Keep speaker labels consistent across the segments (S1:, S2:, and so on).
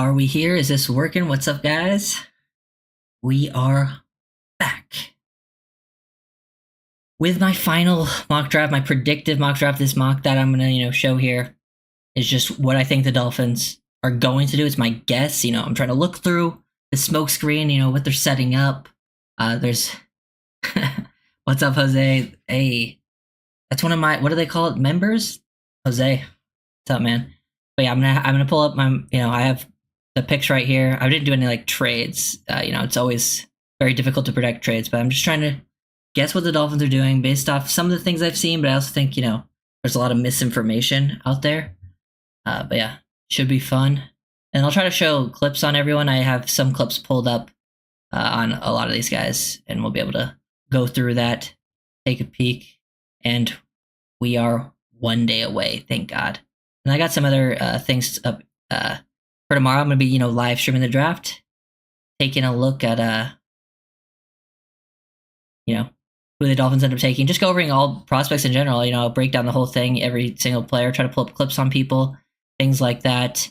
S1: Are we here? Is this working? What's up, guys? We are back with my final mock draft, my predictive mock draft. This mock that I'm gonna, show here is just what I think the Dolphins are going to do. It's my guess. I'm trying to look through the smoke screen. What they're setting up. There's what's up, Jose? Hey, that's one of my, what do they call it? Members? Jose, what's up, man? But yeah, I'm gonna pull up my, I have the picks right here. I didn't do any trades. It's always very difficult to predict trades, but I'm just trying to guess what the Dolphins are doing based off some of the things I've seen. But I also think there's a lot of misinformation out there. But yeah, should be fun. And I'll try to show clips on everyone. I have some clips pulled up on a lot of these guys, and we'll be able to go through that, take a peek, and we are one day away. Thank God. And I got some other things up. For tomorrow, I'm going to be, live streaming the draft, taking a look at, who the Dolphins end up taking. Just go over all prospects in general. I'll break down the whole thing, every single player, try to pull up clips on people, things like that.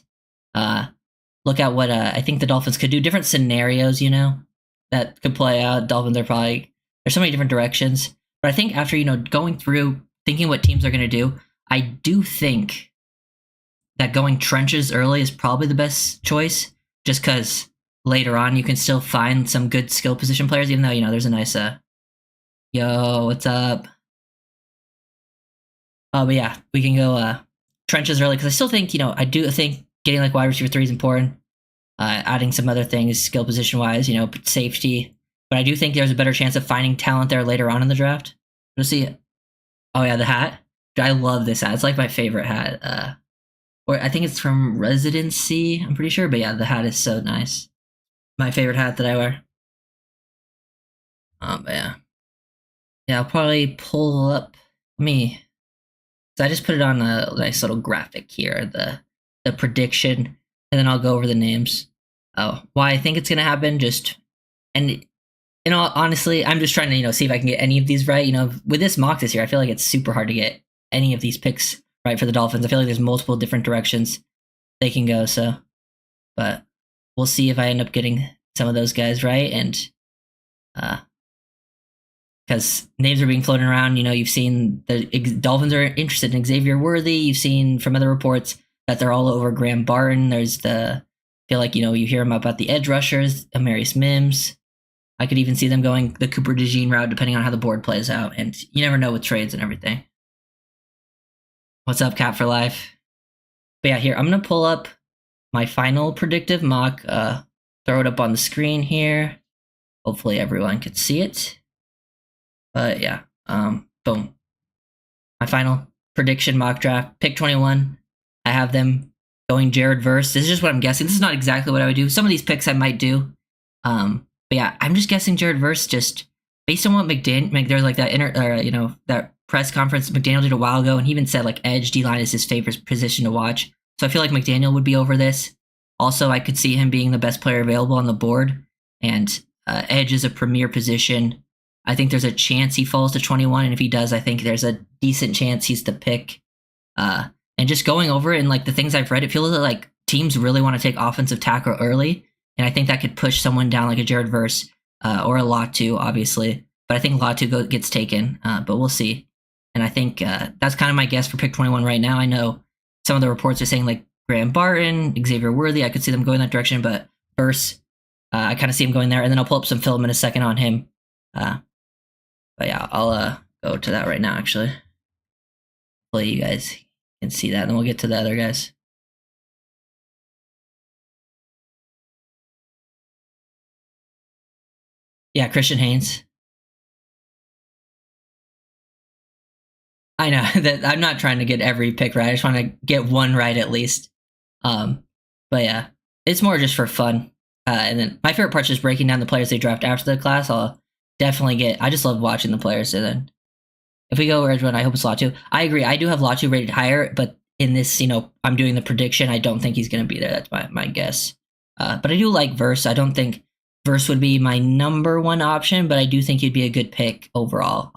S1: Look at what I think the Dolphins could do, different scenarios, that could play out. Dolphins are probably, there's so many different directions. But I think after, going through, thinking what teams are going to do, I do think that going trenches early is probably the best choice, just because later on you can still find some good skill position players, even though, there's a nice, yo, what's up? But yeah, we can go trenches early, because I still think, I do think getting wide receiver 3 is important, adding some other things skill position wise, safety, but I do think there's a better chance of finding talent there later on in the draft. We'll see. Oh yeah, the hat. I love this hat. It's my favorite hat. Or I think it's from Residency, I'm pretty sure. But yeah, the hat is so nice. My favorite hat that I wear. But yeah. Yeah, I'll probably pull up me. So I just put it on a nice little graphic here, the prediction, and then I'll go over the names. Oh, why I think it's gonna happen, and honestly, I'm just trying to, see if I can get any of these right. With this mock this year, I feel like it's super hard to get any of these picks right for the Dolphins. I feel like there's multiple different directions they can go, but we'll see if I end up getting some of those guys right. And because names are being floated around, you've seen the Dolphins are interested in Xavier Worthy. You've seen from other reports that they're all over Graham Barton. There's I feel like, you hear them about the edge rushers, Amarius Mims. I could even see them going the Cooper DeJean route, depending on how the board plays out. And you never know with trades and everything. What's up, Cat for Life? But yeah, here, I'm going to pull up my final predictive mock, throw it up on the screen here. Hopefully everyone could see it. But yeah, boom. My final prediction mock draft, pick 21. I have them going Jared Verse. This is just what I'm guessing. This is not exactly what I would do. Some of these picks I might do. But yeah, I'm just guessing Jared Verse, just based on what McDaniel, there's that that press conference McDaniel did a while ago, and he even said edge D-line is his favorite position to watch. So I feel like McDaniel would be over this. Also, I could see him being the best player available on the board, and edge is a premier position. I think there's a chance he falls to 21, and if he does, I think there's a decent chance he's the pick. And just going over it and the things I've read, it feels like teams really want to take offensive tackle early, and I think that could push someone down like a Jared Verse or a Latu, obviously. But I think Latu gets taken, but we'll see. And I think that's kind of my guess for pick 21 right now. I know some of the reports are saying Graham Barton, Xavier Worthy. I could see them going that direction, but Verse, I kind of see him going there. And then I'll pull up some film in a second on him. But yeah, I'll go to that right now, actually. Hopefully you guys can see that, and then we'll get to the other guys. Yeah, Christian Haynes. I know that I'm not trying to get every pick right. I just want to get one right at least. But yeah, it's more just for fun. And then my favorite part is just breaking down the players they draft after the class. I'll definitely I just love watching the players. And then if we go edge one, I hope it's Latu. I agree. I do have Latu rated higher, but in this, I'm doing the prediction. I don't think he's going to be there. That's my guess. But I do like Verse. I don't think Verse would be my number one option, but I do think he'd be a good pick overall.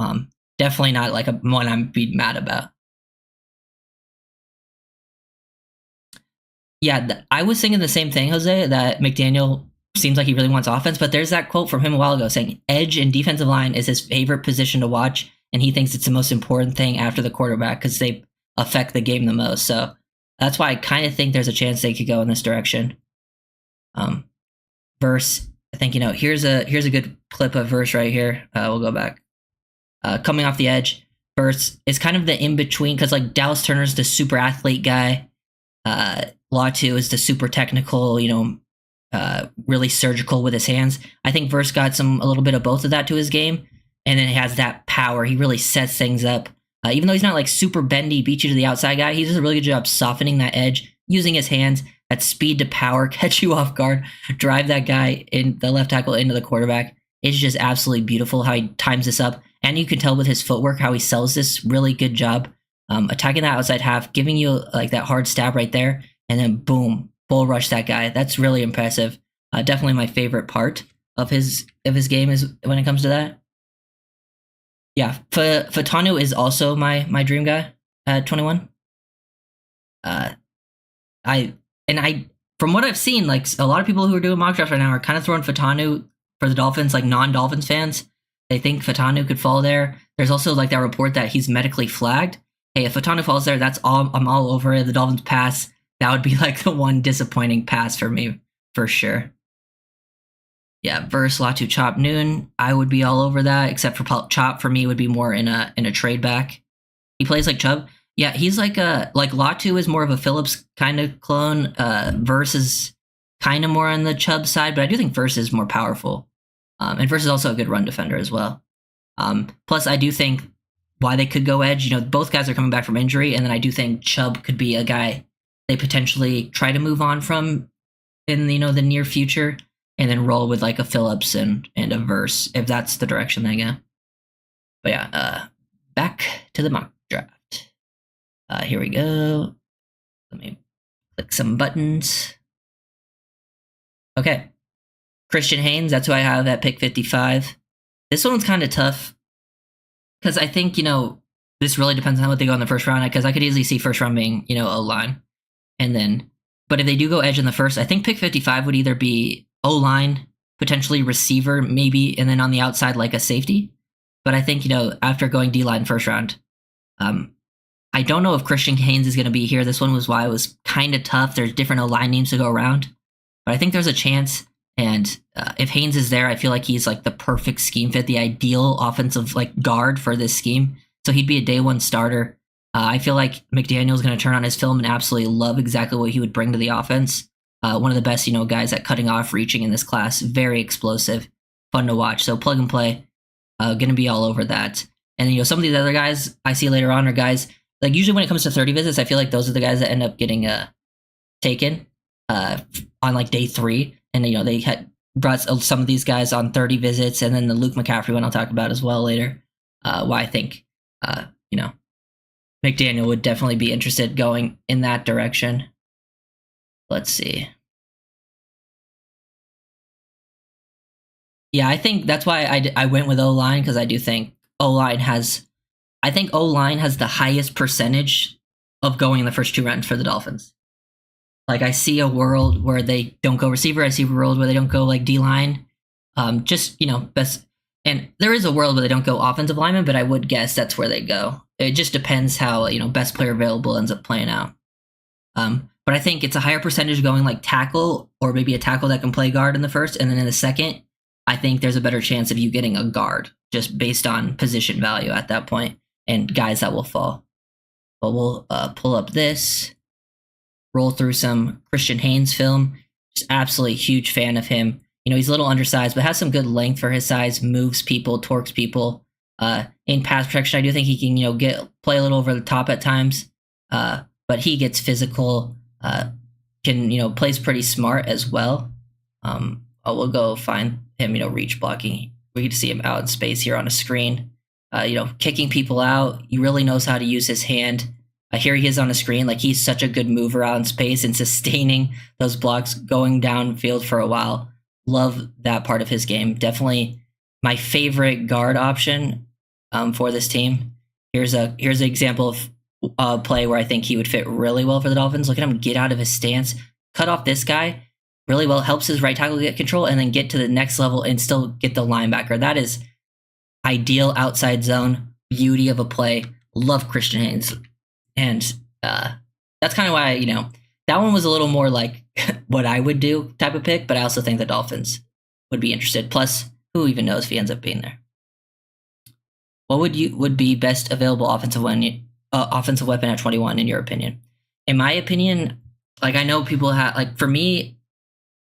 S1: Definitely not a one I'm be mad about. Yeah, I was thinking the same thing, Jose, that McDaniel seems like he really wants offense, but there's that quote from him a while ago saying edge and defensive line is his favorite position to watch, and he thinks it's the most important thing after the quarterback because they affect the game the most. So that's why I kind of think there's a chance they could go in this direction. Verse, I think, here's a good clip of Verse right here. We'll go back. Coming off the edge, Verse is kind of the in-between because like Dallas Turner's the super athlete guy. Latu is the super technical, really surgical with his hands. I think Verse got a little bit of both of that to his game, and then he has that power. He really sets things up. Even though he's not like super bendy, beat you to the outside guy, he does a really good job softening that edge, using his hands, that speed to power, catch you off guard, drive that guy in the left tackle into the quarterback. It's just absolutely beautiful how he times this up. And you can tell with his footwork how he sells this really good job. Attacking that outside half, giving you like that hard stab right there, and then boom, bull rush that guy. That's really impressive. Definitely my favorite part of his game is when it comes to that. Yeah, Fatanu is also my dream guy at 21. From what I've seen, like a lot of people who are doing mock drafts right now are kind of throwing Fatanu for the Dolphins, like non-Dolphins fans. They think Fatanu could fall there. There's also like that report that he's medically flagged. Hey, if Fatanu falls there, I'm all over it. The Dolphins pass. That would be like the one disappointing pass for me, for sure. Yeah, Verse, Latu, Chop, Noon. I would be all over that, except for Chop for me would be more in a trade back. He plays like Chubb. Yeah, he's like Latu is more of a Phillips kind of clone. Verse is kind of more on the Chubb side, but I do think Verse is more powerful. And Verse is also a good run defender as well. Plus, I do think why they could go edge, both guys are coming back from injury, and then I do think Chubb could be a guy they potentially try to move on from in the near future, and then roll with like a Phillips and a Verse if that's the direction they go. But yeah, back to the mock draft. Here we go. Let me click some buttons. Okay. Christian Haynes, that's who I have at pick 55. This one's kind of tough because I think, this really depends on what they go in the first round, because I could easily see first round being, O-line. But if they do go edge in the first, I think pick 55 would either be O-line, potentially receiver, maybe, and then on the outside, like a safety. But I think, after going D-line first round, I don't know if Christian Haynes is going to be here. This one was why it was kind of tough. There's different O-line names to go around. But I think there's a chance. And if Haynes is there, I feel like he's like the perfect scheme fit, the ideal offensive like guard for this scheme. So he'd be a day one starter. I feel like McDaniel's going to turn on his film and absolutely love exactly what he would bring to the offense. One of the best, guys at cutting off, reaching in this class. Very explosive, fun to watch. So plug and play, going to be all over that. And then, some of these other guys I see later on are guys like usually when it comes to 30 visits, I feel like those are the guys that end up getting taken on like day 3. And, they had brought some of these guys on 30 visits, and then the Luke McCaffrey one I'll talk about as well later. Why I think, McDaniel would definitely be interested going in that direction. Let's see. Yeah, I think that's why I went with O-line, because I do think O-line has the highest percentage of going in the first 2 rounds for the Dolphins. Like, I see a world where they don't go receiver. I see a world where they don't go, like, D-line. Best. And there is a world where they don't go offensive lineman, but I would guess that's where they go. It just depends how, best player available ends up playing out. But I think it's a higher percentage going, like, tackle, or maybe a tackle that can play guard in the first. And then in the second, I think there's a better chance of you getting a guard, just based on position value at that point and guys that will fall. But we'll pull up this. Roll through some Christian Haynes film. Just absolutely huge fan of him. He's a little undersized, but has some good length for his size, moves people, torques people. In pass protection, I do think he can, play a little over the top at times. But he gets physical, plays pretty smart as well. We'll go find him, reach blocking. We get to see him out in space here on a screen. Kicking people out. He really knows how to use his hand. Here he is on a screen. Like, he's such a good mover out in space and sustaining those blocks, going downfield for a while. Love that part of his game. Definitely my favorite guard option for this team. Here's an example of a play where I think he would fit really well for the Dolphins. Look at him get out of his stance, cut off this guy really well, helps his right tackle get control, and then get to the next level and still get the linebacker. That is ideal outside zone, beauty of a play. Love Christian Haynes. And that's kind of why, that one was a little more like what I would do type of pick, but I also think the Dolphins would be interested. Plus, who even knows if he ends up being there? What would be best available offensive weapon at 21 in your opinion? In my opinion, like I know people have like for me,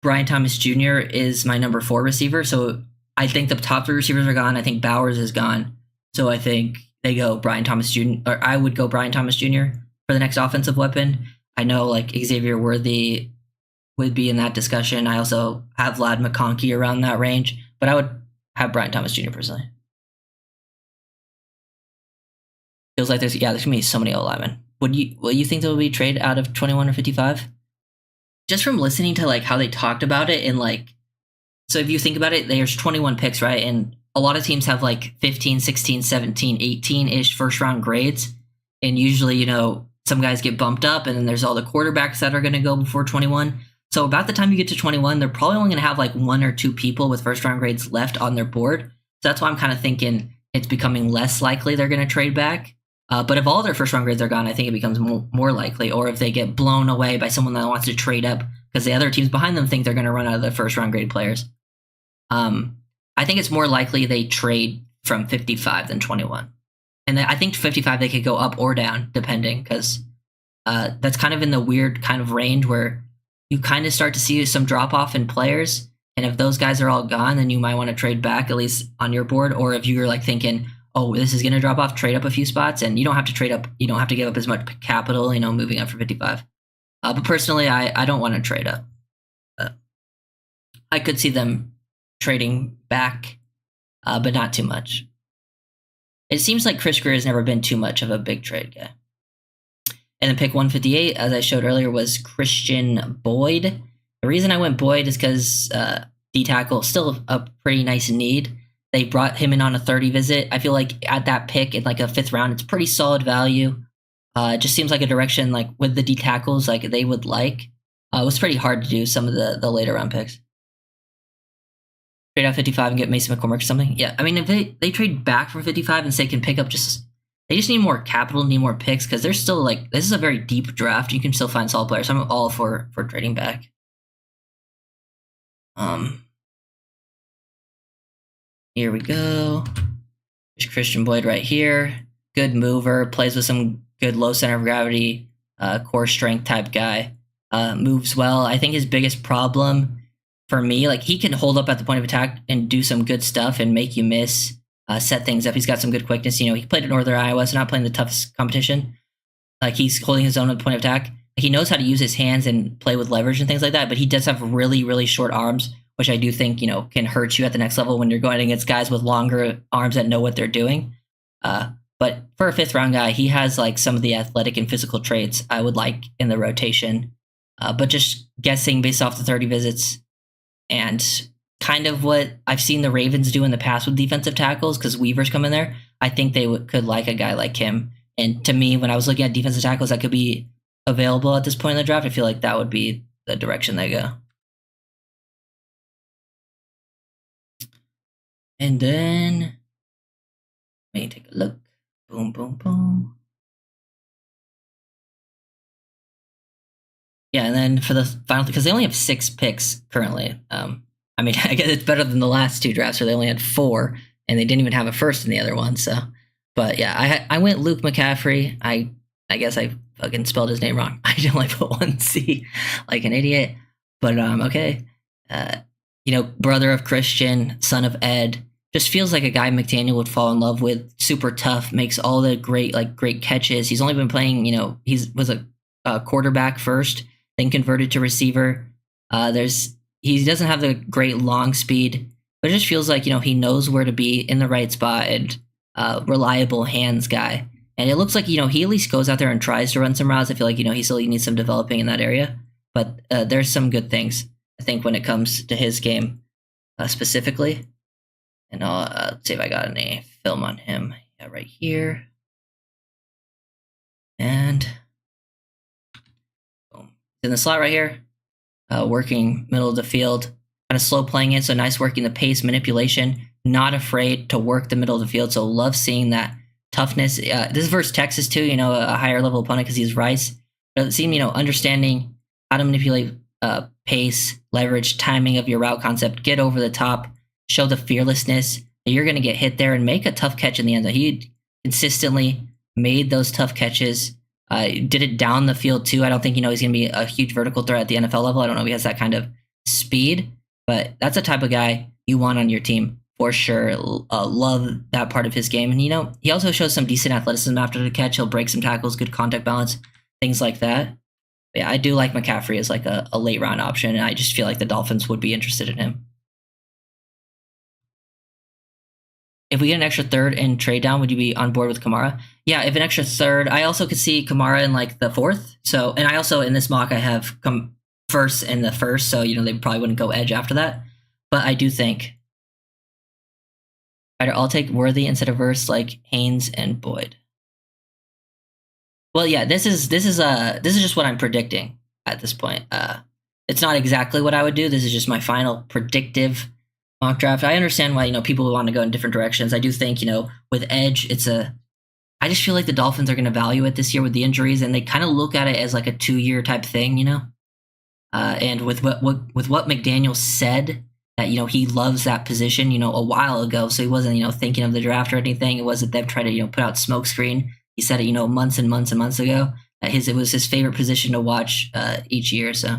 S1: Brian Thomas Jr. is my number 4 receiver. So I think the top 3 receivers are gone. I think Bowers is gone. So I think they go Brian Thomas Jr. or I would go Brian Thomas Jr. for the next offensive weapon. I know like Xavier Worthy would be in that discussion. I also have Vlad McConkey around that range, but I would have Brian Thomas Jr. personally. Feels like there's gonna be so many O-linemen. Will you think there will be a trade out of 21 or 55? Just from listening to like how they talked about it and like, so if you think about it, there's 21 picks, right? And a lot of teams have like 15, 16, 17, 18-ish first round grades. And usually, some guys get bumped up and then there's all the quarterbacks that are going to go before 21. So about the time you get to 21, they're probably only going to have like 1 or 2 people with first round grades left on their board. So that's why I'm kind of thinking it's becoming less likely they're going to trade back. But if all their first round grades are gone, I think it becomes more likely. Or if they get blown away by someone that wants to trade up because the other teams behind them think they're going to run out of the first round grade players. I think it's more likely they trade from 55 than 21. And I think 55 they could go up or down depending because that's kind of in the weird kind of range where you kind of start to see some drop off in players. And if those guys are all gone, then you might want to trade back at least on your board. Or if you're like thinking, oh, this is going to drop off, trade up a few spots, and you don't have to trade up. You don't have to give up as much capital, moving up for 55. But personally, I don't want to trade up. I could see them trading back, but not too much. It seems like Chris Greer has never been too much of a big trade guy. And then pick 158, as I showed earlier, was Christian Boyd. The reason I went Boyd is because D-tackle, still a pretty nice need. They brought him in on a 30 visit. I feel like at that pick in like a 5th round, it's pretty solid value. It just seems like a direction like with the D tackles like they would like. It was pretty hard to do some of the later round picks. Trade out 55 and get Mason McCormick or something. Yeah, I mean if they trade back from 55 and say can pick up they just need more capital, need more picks because they're still like this is a very deep draft. You can still find solid players. So I'm all for trading back. Here we go. There's Christian Boyd right here. Good mover, plays with some good low center of gravity, core strength type guy. Moves well. I think his biggest problem for me, like he can hold up at the point of attack and do some good stuff and make you miss, set things up. He's got some good quickness. He played at Northern Iowa, so not playing the toughest competition. Like he's holding his own at the point of attack. He knows how to use his hands and play with leverage and things like that, but he does have really, really short arms, which I do think, can hurt you at the next level when you're going against guys with longer arms that know what they're doing. But for a 5th round guy, he has like some of the athletic and physical traits I would like in the rotation. But just guessing based off the 30 visits and kind of what I've seen the Ravens do in the past with defensive tackles, because Weaver's come in there, I think they could like a guy like him. And to me, when I was looking at defensive tackles that could be available at this point in the draft, I feel like that would be the direction they go. And then, let me take a look. Boom, boom, boom. Yeah, and then for the final, because they only have 6 picks currently. I mean, I guess it's better than the last 2 drafts where they only had 4, and they didn't even have a first in the other one. So, but yeah, I went Luke McCaffrey. I guess I fucking spelled his name wrong. I only put 1C like an idiot. But okay. Brother of Christian, son of Ed. Just feels like a guy McDaniel would fall in love with. Super tough, makes all the great catches. He's only been playing, he was a quarterback first, then converted to receiver. He doesn't have the great long speed, but it just feels like, he knows where to be in the right spot and reliable hands guy. And it looks like, he at least goes out there and tries to run some routes. I feel like, he still needs some developing in that area. But there's some good things, I think, when it comes to his game specifically. And I'll see if I got any film on him. Yeah, right here. And boom. In the slot right here. working middle of the field, kind of slow playing it. So nice working the pace, manipulation, not afraid to work the middle of the field. So love seeing that toughness. This is versus Texas too, a higher level opponent because he's Rice. But it seemed, understanding how to manipulate pace, leverage, timing of your route concept, get over the top, show the fearlessness that you're going to get hit there and make a tough catch in the end zone. He consistently made those tough catches. Did it down the field too. I don't think he's going to be a huge vertical threat at the NFL level. I don't know if he has that kind of speed, but that's the type of guy you want on your team for sure. Love that part of his game. And he also shows some decent athleticism after the catch. He'll break some tackles, good contact balance, things like that. But yeah, I do like McCaffrey as like a late round option, and I just feel like the Dolphins would be interested in him. If we get an extra third and trade down, would you be on board with Kamara? Yeah, if an extra third, I also could see Kamara in like the fourth. So, and I also in this mock I have come first in the first, so they probably wouldn't go edge after that. But I do think I'll take Worthy instead of Verse, like Haynes and Boyd. Well, yeah, this is just what I'm predicting at this point. It's not exactly what I would do. This is just my final predictive mock draft. I understand why people want to go in different directions. I do think with edge, I just feel like the Dolphins are going to value it this year with the injuries, and they kind of look at it as like a 2-year type thing, And with what McDaniel said that he loves that position, a while ago, so he wasn't thinking of the draft or anything. It wasn't them trying to put out smokescreen. He said it months and months and months ago that it was his favorite position to watch each year. So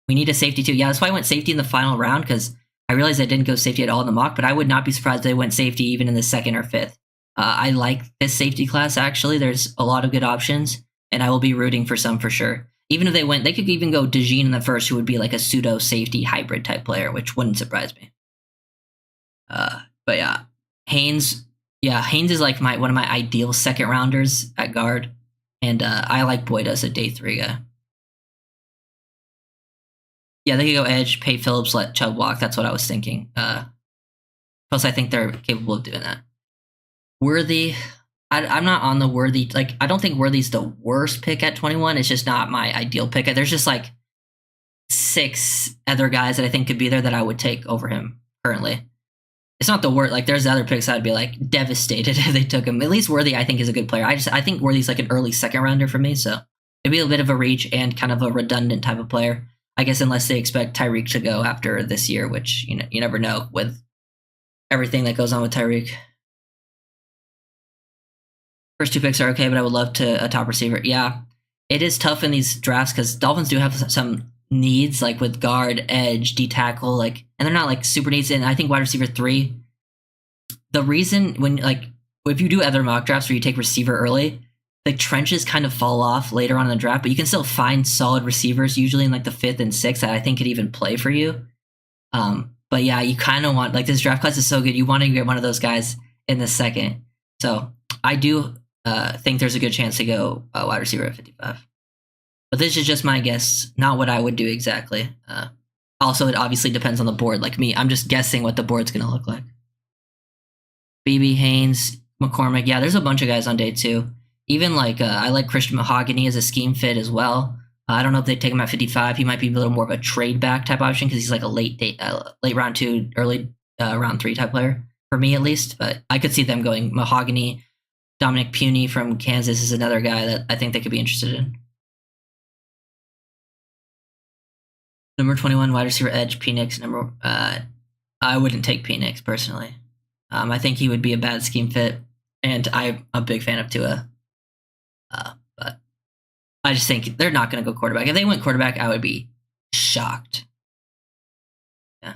S1: we need a safety too. Yeah, that's why I went safety in the final round, because I realized I didn't go safety at all in the mock, but I would not be surprised if they went safety even in the second or fifth. I like this safety class, actually. There's a lot of good options, and I will be rooting for some for sure. Even if they could even go DeJean in the first, who would be like a pseudo safety hybrid type player, which wouldn't surprise me. But yeah, Haynes. Yeah, Haynes is like one of my ideal second rounders at guard, and I like Boyd as a day 3 guy. Yeah, they could go edge, pay Phillips, let Chubb walk. That's what I was thinking. Plus, I think they're capable of doing that. Worthy, I'm not on the Worthy. Like, I don't think Worthy's the worst pick at 21. It's just not my ideal pick. There's just like 6 other guys that I think could be there that I would take over him currently. It's not the worst. Like, there's other picks I'd be like devastated if they took him. At least Worthy, I think, is a good player. I think Worthy's like an early second rounder for me. So it'd be a bit of a reach and kind of a redundant type of player, I guess, unless they expect Tyreek to go after this year, which you never know with everything that goes on with Tyreek. First 2 picks are okay, but I would love a top receiver. Yeah, it is tough in these drafts because Dolphins do have some needs, like with guard, edge, D tackle, like, and they're not like super needs. And I think wide receiver 3. The reason if you do other mock drafts where you take receiver early, the trenches kind of fall off later on in the draft, but you can still find solid receivers usually in like the 5th and 6th that I think could even play for you. But yeah, you kind of want, like, this draft class is so good, you want to get one of those guys in the second. So I do think there's a good chance to go wide receiver at 55. But this is just my guess, not what I would do exactly. Also, it obviously depends on the board. Like me, I'm just guessing what the board's going to look like. BB, Haynes, McCormick. Yeah, there's a bunch of guys on day 2. Even I like Christian Mahogany as a scheme fit as well. I don't know if they take him at 55. He might be a little more of a trade back type option because he's like a late round 2, early round 3 type player for me at least. But I could see them going Mahogany. Dominic Puny from Kansas is another guy that I think they could be interested in. Number 21, wide receiver edge, Penix. I wouldn't take Penix personally. I think he would be a bad scheme fit, and I'm a big fan of Tua. But I just think they're not going to go quarterback. If they went quarterback, I would be shocked. Yeah.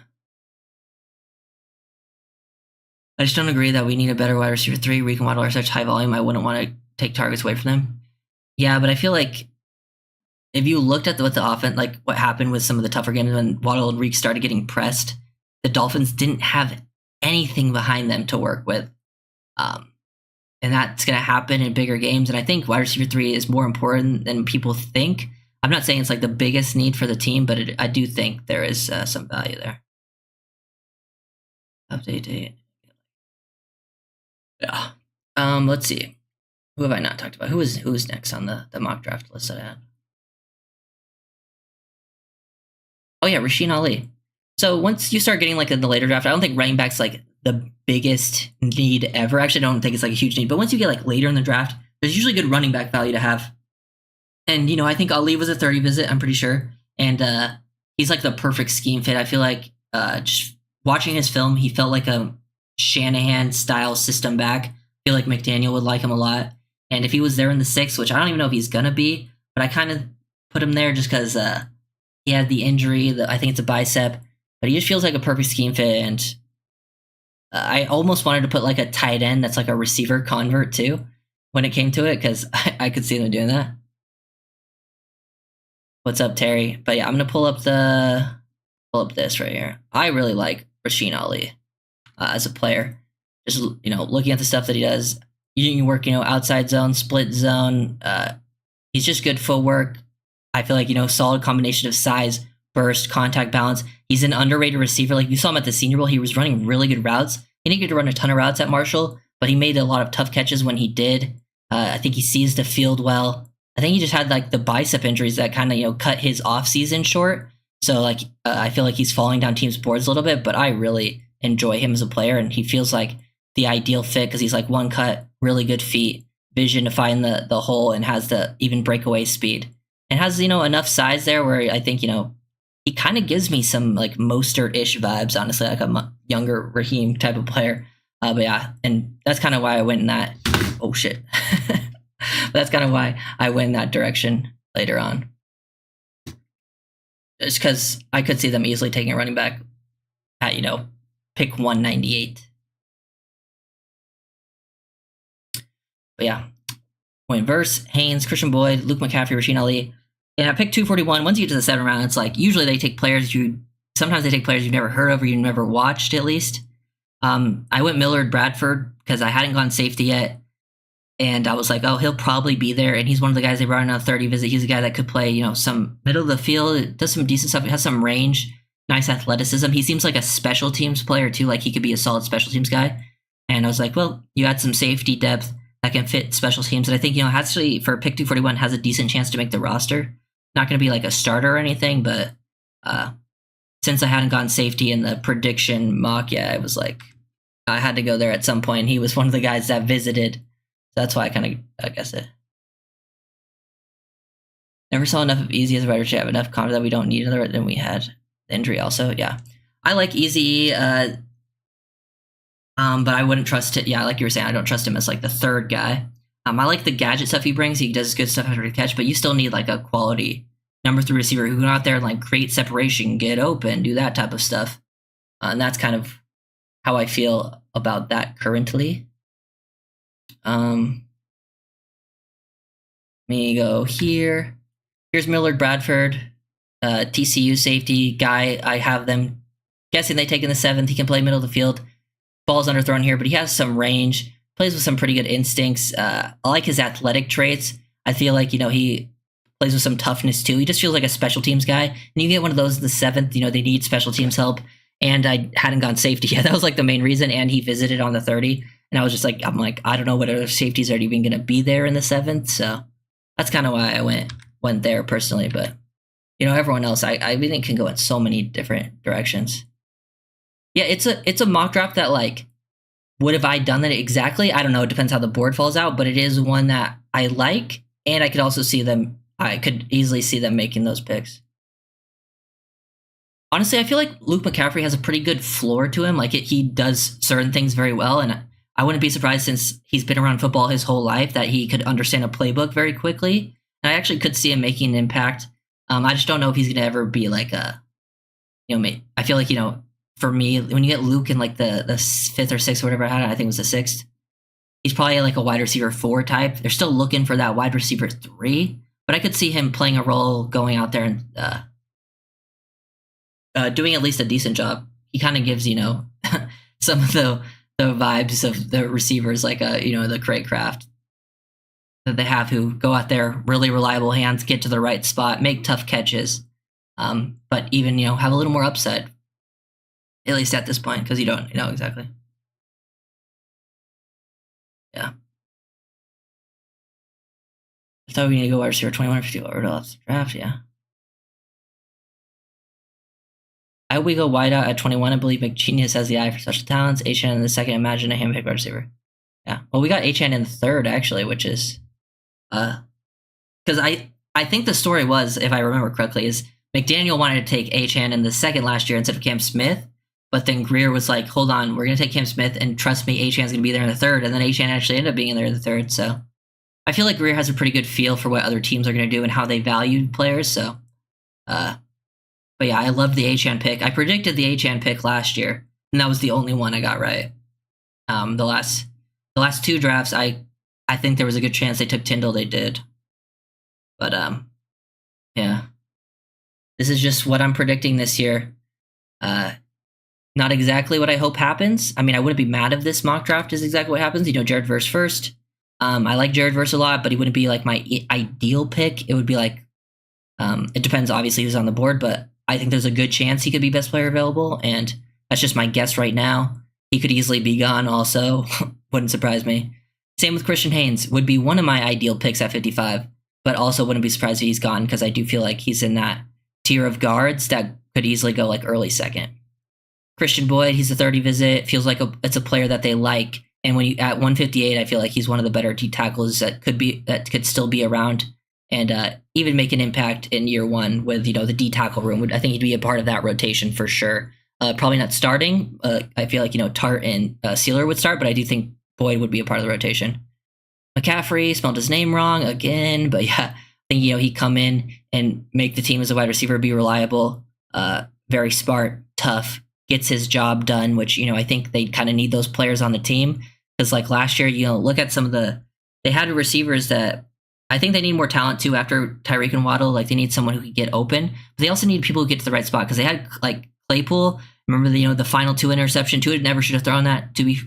S1: I just don't agree that we need a better wide receiver 3. Reek and Waddle are such high volume, I wouldn't want to take targets away from them. Yeah, but I feel like if you looked at what the offense, like what happened with some of the tougher games when Waddle and Reek started getting pressed, the Dolphins didn't have anything behind them to work with. And that's going to happen in bigger games. And I think wide receiver 3 is more important than people think. I'm not saying it's like the biggest need for the team, but I do think there is some value there. Update date. Yeah. Let's see. Who have I not talked about? Who is next on the mock draft list that I had? Oh yeah, Rasheen Ali. So once you start getting like in the later draft, I don't think running back's like the biggest need ever. Actually, I don't think it's like a huge need. But once you get like later in the draft, there's usually good running back value to have. And I think Ali was a 30 visit. I'm pretty sure, and he's like the perfect scheme fit. I feel like just watching his film, he felt like a Shanahan style system back. I feel like McDaniel would like him a lot. And if he was there in the sixth, which I don't even know if he's gonna be, but I kind of put him there just because he had the injury. I think it's a bicep, but he just feels like a perfect scheme fit. And I almost wanted to put like a tight end that's like a receiver convert too when it came to it, because I could see them doing that. What's up, Terry? But yeah, I'm gonna pull up this right here. I really like Rasheen Ali as a player. Just looking at the stuff that he does, you can work outside zone, split zone. He's just good footwork. I feel like solid combination of size, burst, contact balance. He's an underrated receiver. Like you saw him at the Senior Bowl, he was running really good routes. He didn't get to run a ton of routes at Marshall, but he made a lot of tough catches when he did. I think he sees the field well. I think he just had like the bicep injuries that kind of cut his off season short. So like I feel like he's falling down teams' boards a little bit, but I really enjoy him as a player, and he feels like the ideal fit because he's like one cut, really good feet, vision to find the hole, and has the even breakaway speed, and has enough size there where I think he kind of gives me some like Mostert-ish vibes, honestly, like a younger Raheem type of player. But yeah, and that's kind of why I went in that. Oh shit. That's kind of why I went in that direction later on. Just because I could see them easily taking a running back at, pick 198. But yeah, point verse, Haynes, Christian Boyd, Luke McCaffrey, Rasheen Ali. And at pick 241, once you get to the 7th round, it's like usually they take players sometimes they take players you've never heard of or you've never watched at least. I went Millard Bradford because I hadn't gone safety yet. And I was like, oh, he'll probably be there. And he's one of the guys they brought in on a 30 visit. He's a guy that could play, some middle of the field, does some decent stuff. He has some range, nice athleticism. He seems like a special teams player too. Like he could be a solid special teams guy. And I was like, well, you got some safety depth that can fit special teams. And I think, actually for pick 241 has a decent chance to make the roster. Not going to be like a starter or anything, but since I hadn't gone safety in the prediction mock yet, I was like, I had to go there at some point. He was one of the guys that visited. That's why I guess it. Never saw enough of Easy as a writer to have enough confidence that we don't need another than we had the injury also. Yeah. I like Easy, but I wouldn't trust it. Yeah, like you were saying, I don't trust him as like the third guy. I like the gadget stuff he brings. He does good stuff after the catch, but you still need like a quality number 3 receiver who can go out there and like create separation, get open, do that type of stuff. And that's kind of how I feel about that currently. Let me go here. Here's Millard Bradford, TCU safety guy. I have them guessing they take in the 7th. He can play middle of the field. Ball's underthrown here, but he has some range. Plays with some pretty good instincts. I like his athletic traits. I feel like, he plays with some toughness too. He just feels like a special teams guy. And you get one of those in the 7th, they need special teams help. And I hadn't gone safety yet. That was like the main reason. And he visited on the 30. And I was just like, I don't know what other safeties are even going to be there in the 7th. So that's kind of why I went there personally. But, everyone else, I think can go in so many different directions. Yeah, it's a mock draft that like, would have I done that exactly? I don't know. It depends how the board falls out, but it is one that I like. And I could also I could easily see them making those picks. Honestly, I feel like Luke McCaffrey has a pretty good floor to him. Like he does certain things very well. And I wouldn't be surprised since he's been around football his whole life that he could understand a playbook very quickly. And I actually could see him making an impact. I just don't know if he's going to ever be like a, I feel like, for me, when you get Luke in like the 5th or 6th or whatever I had, I think it was the 6th, he's probably like a wide receiver 4 type. They're still looking for that wide receiver 3, but I could see him playing a role, going out there and doing at least a decent job. He kind of gives, some of the vibes of the receivers, like, the Craig Craft that they have who go out there, really reliable hands, get to the right spot, make tough catches, but even, have a little more upside, at least at this point, because you don't know exactly. Yeah. I thought we need to go wide receiver 21 or 50 or else draft, yeah. I would go wide out at 21. I believe McGenius has the eye for special talents. Achan in the second. Imagine a handpicked wide receiver. Yeah. Well, we got Achan in the third actually, which is because I think the story was, if I remember correctly, is McDaniel wanted to take Achan in the second last year instead of Cam Smith, but then Greer was like, "Hold on, we're gonna take Cam Smith, and trust me, Achan's gonna be there in the third." And then Achan actually ended up being in there in the third. So I feel like Greer has a pretty good feel for what other teams are gonna do and how they value players. So, but yeah, I loved the Achan pick. I predicted the Achan pick last year, and that was the only one I got right. The last two drafts, I think there was a good chance they took Tyndall. They did. But yeah, this is just what I'm predicting this year. Not exactly what I hope happens. I mean, I wouldn't be mad if this mock draft is exactly what happens. Jared Verse first. I like Jared Verse a lot, but he wouldn't be like my ideal pick. It would be like, it depends obviously who's on the board, but I think there's a good chance he could be best player available, and that's just my guess right now. He could easily be gone also. Wouldn't surprise me. Same with Christian Haynes. Would be one of my ideal picks at 55. But also wouldn't be surprised if he's gone because I do feel like he's in that tier of guards that could easily go like early second. Christian Boyd, he's a 30 visit. Feels like it's a player that they like. And when at 158, I feel like he's one of the better D tackles that could still be around and even make an impact in year one with the D tackle room. I think he'd be a part of that rotation for sure. Probably not starting. I feel like Tart and Sealer would start, but I do think Boyd would be a part of the rotation. McCaffrey, spelled his name wrong again, but yeah, I think he'd come in and make the team as a wide receiver be reliable, very smart, tough, gets his job done, which I think they kind of need those players on the team because like last year, look at some of they had receivers that I think they need more talent too after Tyreek and Waddle. Like they need someone who could get open, but they also need people who get to the right spot because they had like Claypool. Remember the final 2 interception? Tua never should have thrown that, to be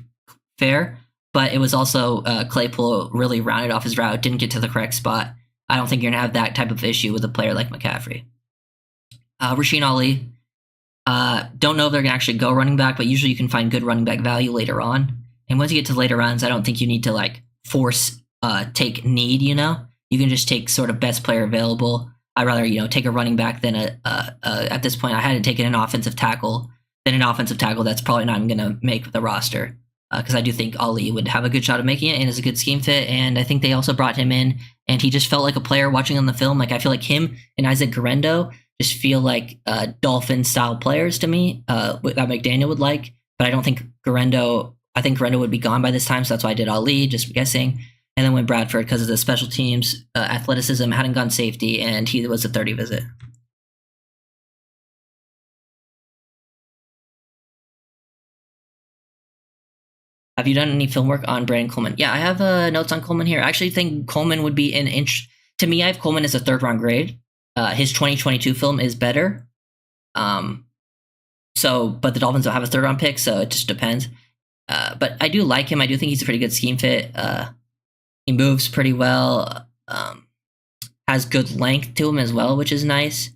S1: fair. But it was also Claypool really rounded off his route, didn't get to the correct spot. I don't think you're going to have that type of issue with a player like McCaffrey. Rasheen Ali, don't know if they're going to actually go running back, but usually you can find good running back value later on. And once you get to later rounds, I don't think you need to like force take need, You can just take sort of best player available. I'd rather, take a running back than at this point, I had to take an offensive tackle that's probably not even going to make the roster. Because I do think Ali would have a good shot of making it and is a good scheme fit. And I think they also brought him in and he just felt like a player watching on the film. Like I feel like him and Isaac Guerrero just feel like Dolphin style players to me that McDaniel would like. But I don't think I think Guerrero would be gone by this time. So that's why I did Ali, just guessing. And then went Bradford because of the special teams, athleticism, hadn't gone safety, and he was a 30 visit. Have you done any film work on Brandon Coleman? Yeah, I have notes on Coleman here. I actually think Coleman would be an inch. To me, I have Coleman as a 3rd round grade. His 2022 film is better. But the Dolphins don't have a 3rd round pick, so it just depends. But I do like him. I do think he's a pretty good scheme fit. He moves pretty well. Has good length to him as well, which is nice.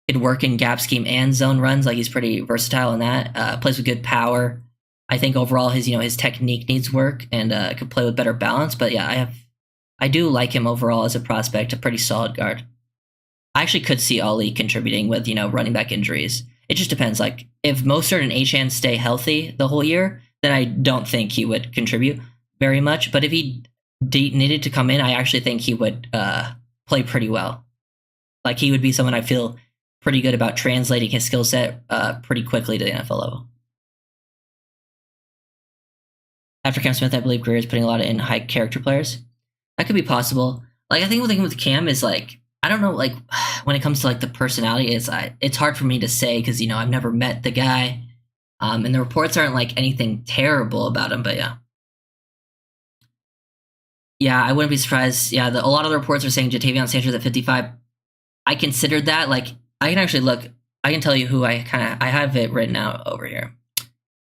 S1: Could work in gap scheme and zone runs. Like he's pretty versatile in that. Plays with good power. I think overall his technique needs work and could play with better balance. But yeah, I do like him overall as a prospect, a pretty solid guard. I actually could see Ali contributing with running back injuries. It just depends. Like if Mostert and Achane stay healthy the whole year, then I don't think he would contribute very much. But if he needed to come in, I actually think he would play pretty well. Like he would be someone I feel pretty good about translating his skill set pretty quickly to the NFL level. After Cam Smith, I believe Greer is putting a lot in high character players. That could be possible. Like I think the thing with Cam is like I don't know. Like when it comes to like the personality, it's hard for me to say because I've never met the guy, and the reports aren't like anything terrible about him. But yeah, I wouldn't be surprised. Yeah, a lot of the reports are saying Jatavion Sanchez at 55. I considered that. Like I can actually look. I can tell you who I have it written out over here.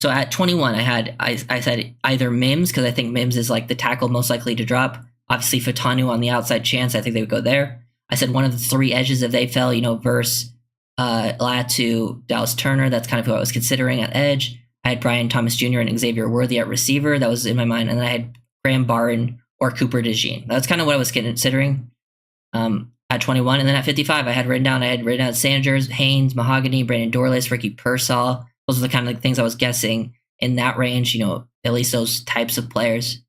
S1: So at 21, I said either Mims, because I think Mims is like the tackle most likely to drop. Obviously, Fatanu on the outside chance, I think they would go there. I said one of the 3 edges if they fell, versus Latu, Dallas Turner. That's kind of who I was considering at edge. I had Brian Thomas Jr. and Xavier Worthy at receiver. That was in my mind. And then I had Graham Barron or Cooper DeJean. That's kind of what I was considering. at 21, and then at 55, I had written down Sanders, Haynes, Mahogany, Brandon Dorless, Ricky Pearsall. Those are the kind of things I was guessing in that range. At least those types of players.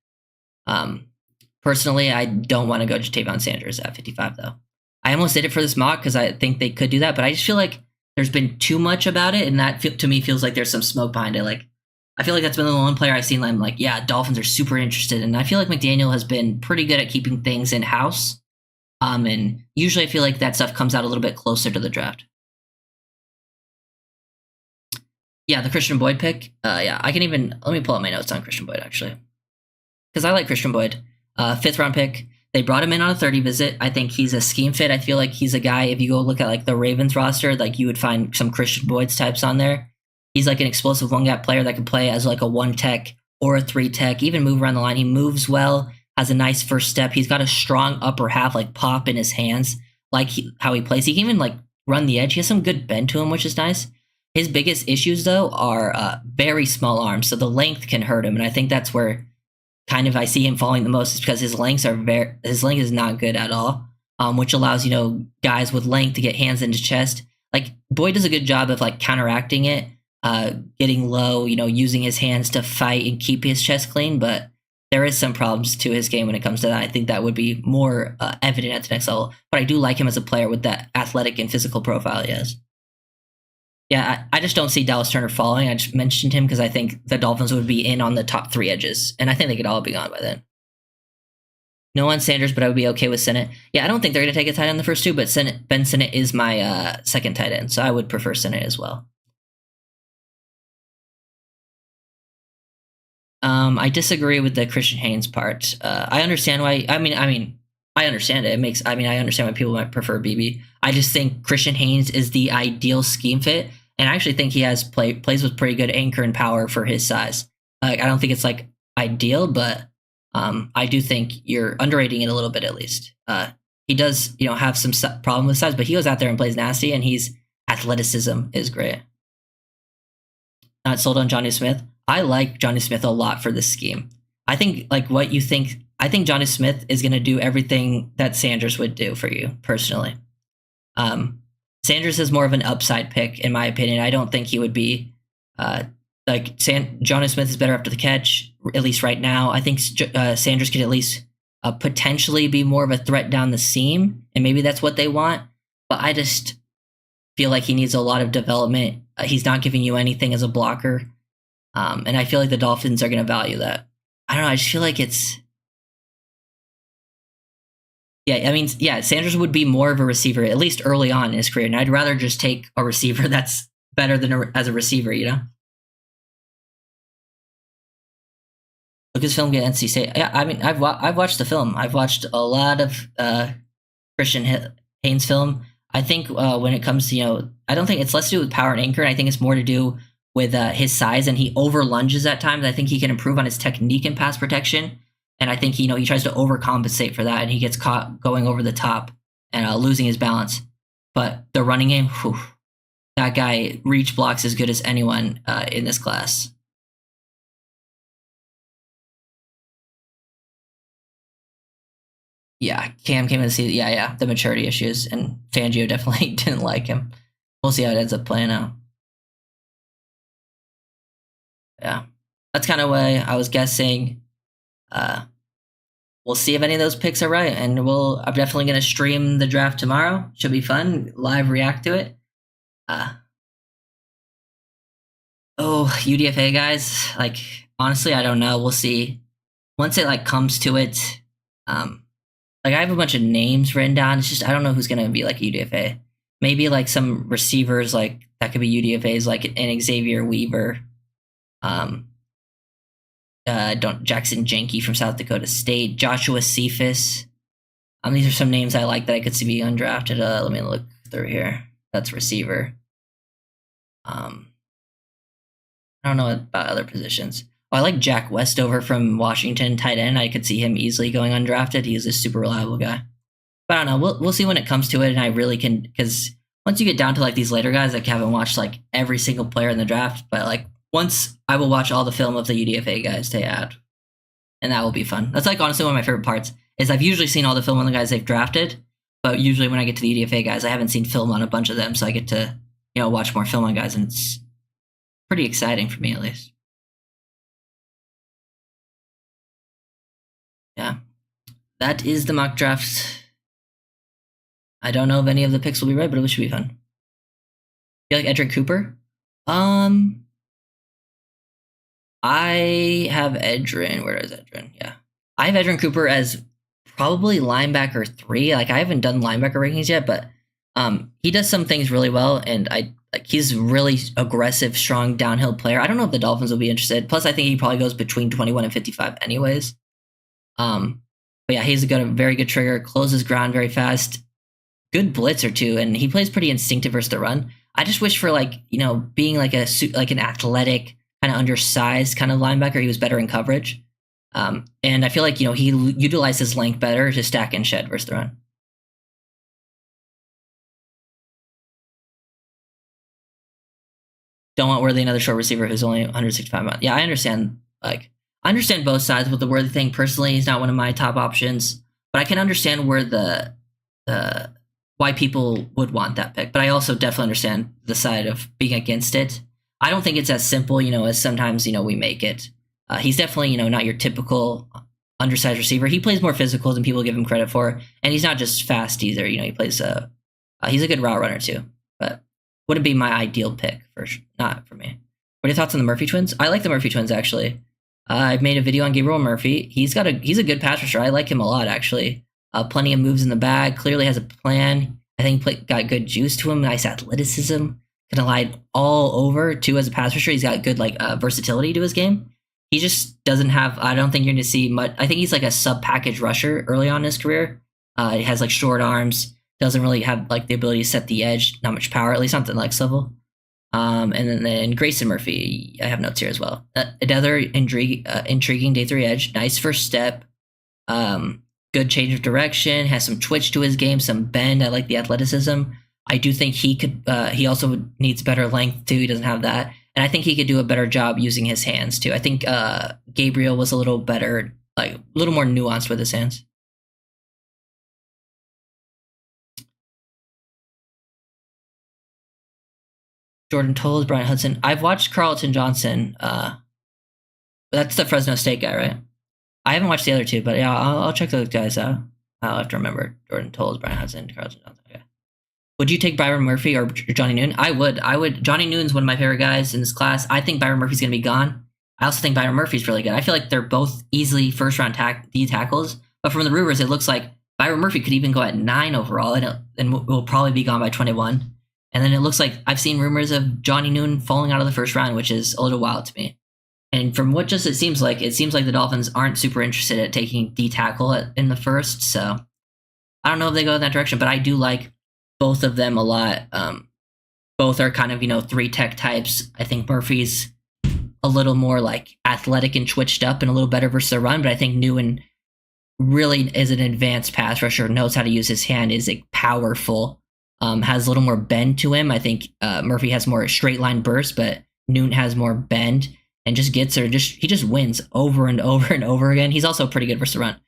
S1: Personally, I don't want to go Ja'Tavion Sanders at 55 though. I almost did it for this mock because I think they could do that, but I just feel like there's been too much about it, and that to me feels like there's some smoke behind it. Like, I feel like that's been the one player I've seen. I'm like, yeah, Dolphins are super interested, and I feel like McDaniel has been pretty good at keeping things in house. And usually I feel like that stuff comes out a little bit closer to the draft. Yeah, the Christian Boyd pick. Yeah, let me pull up my notes on Christian Boyd actually, because I like Christian Boyd. 5th round pick. They brought him in on a 30 visit. I think he's a scheme fit. I feel like he's a guy, if you go look at like the Ravens roster, like you would find some Christian Boyd's types on there. He's like an explosive one gap player that can play as like a 1 tech or a 3 tech, even move around the line. He moves well, has a nice first step. He's got a strong upper half, like pop in his hands, like how he plays. He can even like run the edge. He has some good bend to him, which is nice. His biggest issues though are very small arms, so the length can hurt him, and I think that's where kind of I see him falling the most, is because his length is not good at all, which allows guys with length to get hands into chest. Like Boyd does a good job of like counteracting it, getting low, using his hands to fight and keep his chest clean, but there is some problems to his game when it comes to that. I think that would be more evident at the next level, but I do like him as a player with that athletic and physical profile he has. Yeah, I just don't see Dallas Turner falling. I just mentioned him because I think the Dolphins would be in on the top 3 edges, and I think they could all be gone by then. No on Sanders, but I would be okay with Sinnott. Yeah, I don't think they're going to take a tight end the first 2, but Ben Sinnott is my second tight end, so I would prefer Sinnott as well. I disagree with the Christian Haynes part. I understand why. I understand it. I understand why people might prefer BB. I just think Christian Haynes is the ideal scheme fit, and I actually think he has plays with pretty good anchor and power for his size. Like, I don't think it's like ideal, but I do think you're underrating it a little bit at least. He does, have some problem with size, but he goes out there and plays nasty, and his athleticism is great. Not sold on Johnny Smith. I like Johnny Smith a lot for this scheme. I think I think Johnny Smith is going to do everything that Sanders would do for you personally. Sanders is more of an upside pick, in my opinion. I don't think he would be Johnny Smith is better after the catch, at least right now. I think Sanders could at least potentially be more of a threat down the seam, and maybe that's what they want. But I just feel like he needs a lot of development. He's not giving you anything as a blocker, and I feel like the Dolphins are going to value that. I don't know. I just feel like it's. Yeah, Sanders would be more of a receiver, at least early on in his career, and I'd rather just take a receiver that's better than as a receiver, Lucasfilm get NC State. Yeah, I've watched the film. I've watched a lot of Christian Haynes film. I think when it comes to, I don't think it's less to do with power and anchor, and I think it's more to do with his size, and he over lunges at times. I think he can improve on his technique and pass protection. And I think, he tries to overcompensate for that, and he gets caught going over the top and losing his balance. But the running game, that guy reach blocks as good as anyone in this class. Yeah, Cam came in to see, the maturity issues, and Fangio definitely didn't like him. We'll see how it ends up playing out. Yeah, that's kind of why I was guessing. We'll see if any of those picks are right, and I'm definitely going to stream the draft tomorrow. Should be fun. Live react to it. UDFA guys. Like, honestly, I don't know. We'll see. Once it comes to it, I have a bunch of names written down. It's just I don't know who's going to be like UDFA. Maybe some receivers that could be UDFA's, like an Xavier Weaver. Jackson Jenke from South Dakota State, Joshua Cephas. These are some names I like that I could see be undrafted. Let me look through here. That's receiver. I don't know about other positions. I like Jack Westover from Washington, tight end. I could see him easily going undrafted. He's a super reliable guy. But I don't know. We'll see when it comes to it, and I really can, because once you get down to these later guys, I haven't watched every single player in the draft, but once I will watch all the film of the UDFA guys they add, and that will be fun. That's honestly one of my favorite parts, is I've usually seen all the film on the guys they've drafted, But usually when I get to the UDFA guys, I haven't seen film on a bunch of them, so I get to watch more film on guys, and it's pretty exciting for me at least. Yeah, that is the mock draft. I don't know if any of the picks will be right, but it should be fun. You like Edric Cooper? I have Edrin. Where is Edrin? Yeah, I have Edrin Cooper as probably linebacker 3. Like I haven't done linebacker rankings yet, but he does some things really well, and he's really aggressive, strong downhill player. I don't know if the Dolphins will be interested. Plus, I think he probably goes between 21 and 55 anyways. But yeah, he's got a very good trigger, closes ground very fast, good blitzer too, and he plays pretty instinctive versus the run. I just wish for being like an athletic kind of undersized kind of linebacker, he was better in coverage. And I feel like he utilized his length better to stack and shed versus the run. Don't want Worthy another short receiver who's only 165 miles. Yeah, I understand. I understand both sides with the Worthy thing. Personally, he's not one of my top options, but I can understand where the why people would want that pick. But I also definitely understand the side of being against it. I don't think it's as simple, as sometimes we make it. He's definitely not your typical undersized receiver. He plays more physical than people give him credit for, and he's not just fast either. He plays he's a good route runner too, but wouldn't be my ideal pick not for me. What are your thoughts on the Murphy twins? I like the Murphy twins actually. I've made a video on Gabriel Murphy. He's a good pass rusher. I like him a lot actually. Plenty of moves in the bag. Clearly has a plan. I think got good juice to him. Nice athleticism. Can glide all over too as a pass rusher. He's got good versatility to his game. He just doesn't have. I don't think you're going to see much. I think he's like a sub package rusher early on in his career. He has short arms. Doesn't really have the ability to set the edge. Not much power, at least not the next level. And then Grayson Murphy, I have notes here as well. Another intriguing day 3 edge. Nice first step. Good change of direction. Has some twitch to his game, some bend. I like the athleticism. I do think he could. He also needs better length too. He doesn't have that, and I think he could do a better job using his hands too. I think Gabriel was a little better, a little more nuanced with his hands. Jordan Tolles, Brian Hudson. I've watched Carlton Johnson. That's the Fresno State guy, right? I haven't watched the other two, but yeah, I'll check those guys out. I'll have to remember Jordan Tolles, Brian Hudson, Carlton Johnson. Okay. Would you take Byron Murphy or Johnny Newton? I would. Johnny Newton's one of my favorite guys in this class. I think Byron Murphy's going to be gone. I also think Byron Murphy's really good. I feel like they're both easily first-round D tackles. But from the rumors, it looks like Byron Murphy could even go at 9 overall and will probably be gone by 21. And then it looks like I've seen rumors of Johnny Newton falling out of the first round, which is a little wild to me. And from what it seems like the Dolphins aren't super interested at taking D tackle in the first. So I don't know if they go in that direction, but I do like both of them a lot. Both are kind of 3 tech types. I think Murphy's a little more athletic and twitched up and a little better versus the run, but I think Newton really is an advanced pass rusher, knows how to use his hand, is powerful, has a little more bend to him. I think Murphy has more straight line burst, but Newton has more bend and just gets there. He just wins over and over and over again. He's also pretty good versus the run.